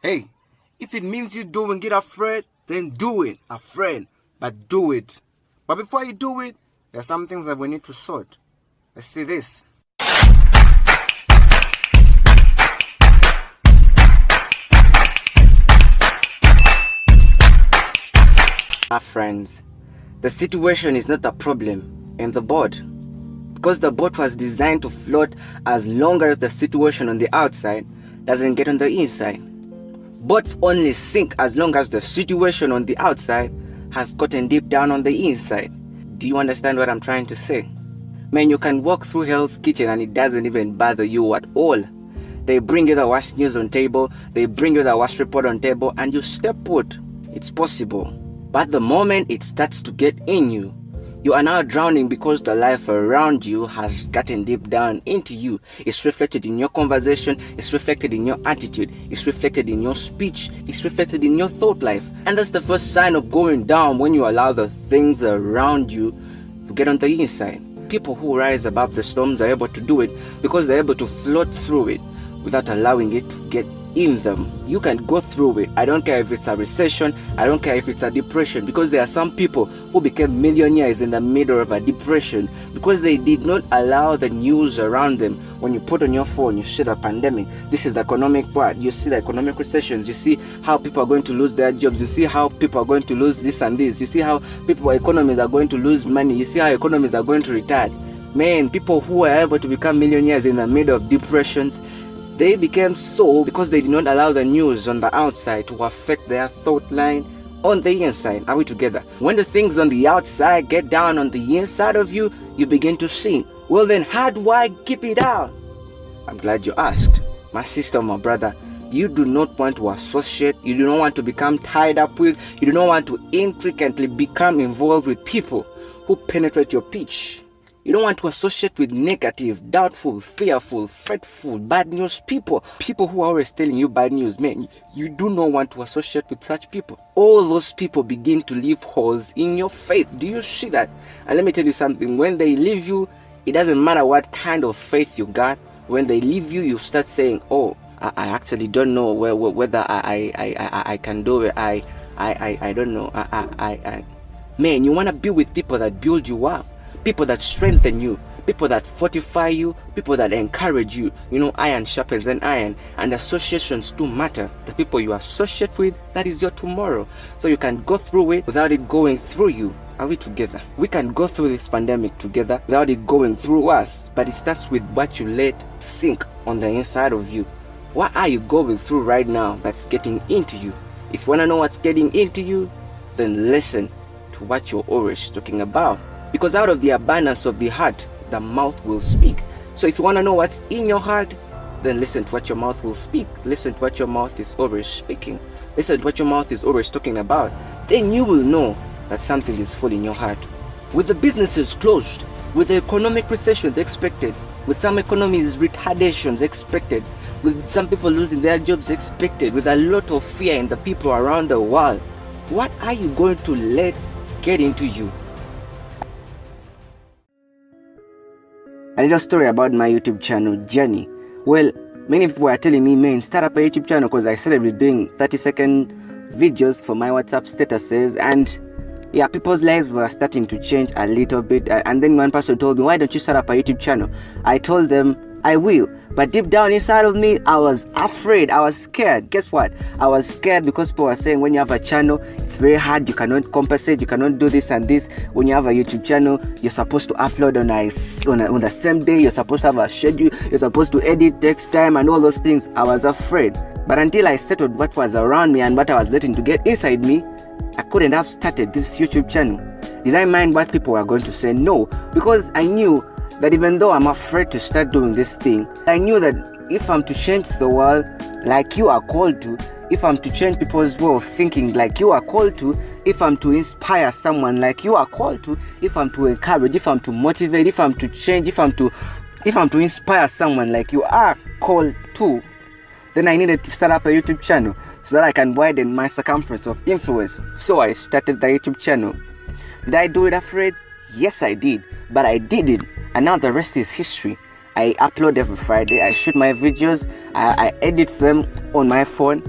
Hey, if it means you doing it afraid, then do it, afraid, but do it. But before you do it, there are some things that we need to sort. Let's see this. My friends, the situation is not a problem in the boat, because the boat was designed to float as long as the situation on the outside doesn't get on the inside. Boats only sink as long as the situation on the outside has gotten deep down on the inside. Do you understand what I'm trying to say? Man, you can walk through Hell's Kitchen and it doesn't even bother you at all. They bring you the worst news on table, they bring you the worst report on table, and you step put. It's possible. But the moment it starts to get in you, you are now drowning because the life around you has gotten deep down into you. It's reflected in your conversation, it's reflected in your attitude, it's reflected in your speech, it's reflected in your thought life. And that's the first sign of going down, when you allow the things around you to get on the inside. People who rise above the storms are able to do it because they're able to float through it without allowing it to get in them. You can go through it. I don't care if it's a recession, I don't care if it's a depression, because there are some people who became millionaires in the middle of a depression because they did not allow the news around them. When you put on your phone, you see the pandemic, this is the economic part, you see the economic recessions, you see how people are going to lose their jobs, you see how people are going to lose this and this, you see how economies are going to lose money, you see how economies are going to retire. Man, people who are able to become millionaires in the middle of depressions, they became so because they did not allow the news on the outside to affect their thought line on the inside. Are we together? When the things on the outside get down on the inside of you, you begin to sink. Well then, how do I keep it out? I'm glad you asked. My sister, my brother, you do not want to associate, you do not want to become tied up with, you do not want to intricately become involved with people who penetrate your pitch. You don't want to associate with negative, doubtful, fearful, fretful, bad news people. People who are always telling you bad news, man. You do not want to associate with such people. All those people begin to leave holes in your faith. Do you see that? And let me tell you something. When they leave you, it doesn't matter what kind of faith you got. When they leave you, you start saying, oh, I actually don't know whether I can do it. I don't know. Man, you want to be with people that build you up. People that strengthen you, people that fortify you, people that encourage you. You know, iron sharpens an iron, and associations do matter. The people you associate with, that is your tomorrow. So you can go through it without it going through you. Are we together? We can go through this pandemic together without it going through us, but it starts with what you let sink on the inside of you. What are you going through right now that's getting into you? If you want to know what's getting into you, then listen to what you're always talking about. Because out of the abundance of the heart, the mouth will speak. So if you want to know what's in your heart, then listen to what your mouth will speak. Listen to what your mouth is always speaking. Listen to what your mouth is always talking about. Then you will know that something is full in your heart. With the businesses closed, with the economic recessions expected, with some economies retardations expected, with some people losing their jobs expected, with a lot of fear in the people around the world, what are you going to let get into you? A little story about my YouTube channel journey. Well, many people were telling me, man, start up a YouTube channel, because I started with doing 30-second videos for my WhatsApp statuses, and yeah, people's lives were starting to change a little bit. And then one person told me, why don't you start up a YouTube channel? I told them I will, but deep down inside of me, I was afraid, I was scared. Guess what? I was scared because people were saying when you have a channel, it's very hard, you cannot compensate, you cannot do this and this. When you have a YouTube channel, you're supposed to upload on the same day, you're supposed to have a schedule, you're supposed to edit, takes time and all those things. I was afraid. But until I settled what was around me and what I was letting to get inside me, I couldn't have started this YouTube channel. Did I mind what people were going to say? No, because I knew that even though I'm afraid to start doing this thing, I knew that if I'm to change the world like you are called to, if I'm to change people's way of thinking like you are called to, if I'm to inspire someone like you are called to, if I'm to encourage, if I'm to motivate, if I'm to change, if I'm to inspire someone like you are called to, then I needed to set up a YouTube channel so that I can widen my circumference of influence. So I started the YouTube channel. Did I do it afraid? Yes, I did, but I did it. And now the rest is history. I upload every Friday, I shoot my videos, I edit them on my phone,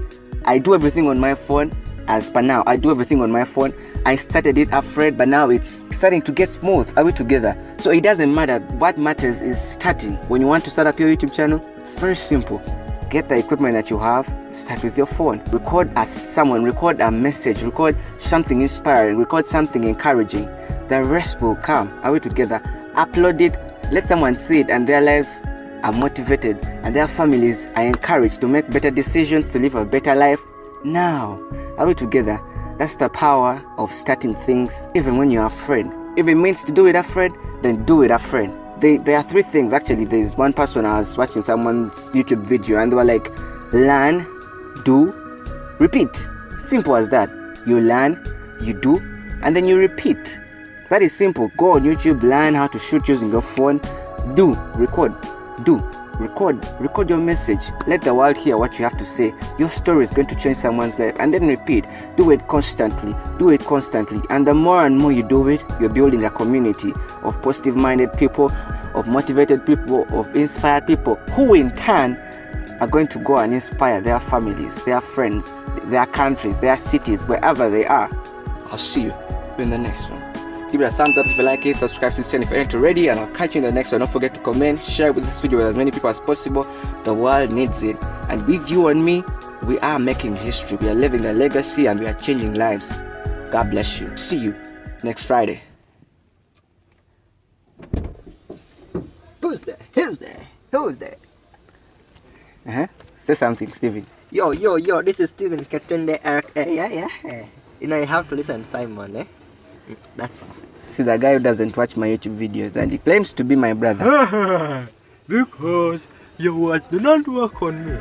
I do everything on my phone. As per now, I do everything on my phone. I started it afraid, but now it's starting to get smooth. Are we together? So it doesn't matter. What matters is starting. When you want to start up your YouTube channel, it's very simple. Get the equipment that you have, start with your phone. Record as someone, record a message, record something inspiring, record something encouraging. The rest will come. Are we together? Upload it, let someone see it, and their lives are motivated and their families are encouraged to make better decisions, to live a better life. Now, are we together? That's the power of starting things even when you're afraid. If it means to do it afraid, then do it afraid. There are three things actually. There's one person, I was watching someone's YouTube video and they were like, learn, do, repeat. Simple as that. You learn, you do, and then you repeat. That is simple. Go on YouTube, learn how to shoot using your phone. Do, record, do. Record your message. Let the world hear what you have to say. Your story is going to change someone's life. And then repeat. Do it constantly. And the more and more you do it, you're building a community of positive-minded people, of motivated people, of inspired people, who in turn are going to go and inspire their families, their friends, their countries, their cities, wherever they are. I'll see you in the next one. Give it a thumbs up if you like it, subscribe to this channel if you aren't already, and I'll catch you in the next one. Don't forget to comment, share with this video with as many people as possible. The world needs it. And with you and me, we are making history. We are living a legacy and we are changing lives. God bless you. See you next Friday. Who's there? Say something, Steven. Yo, this is Steven Katunde Eric. Yeah. You know, you have to listen to Simon, eh? That's all. See the guy who doesn't watch my YouTube videos and he claims to be my brother. Because your words do not work on me.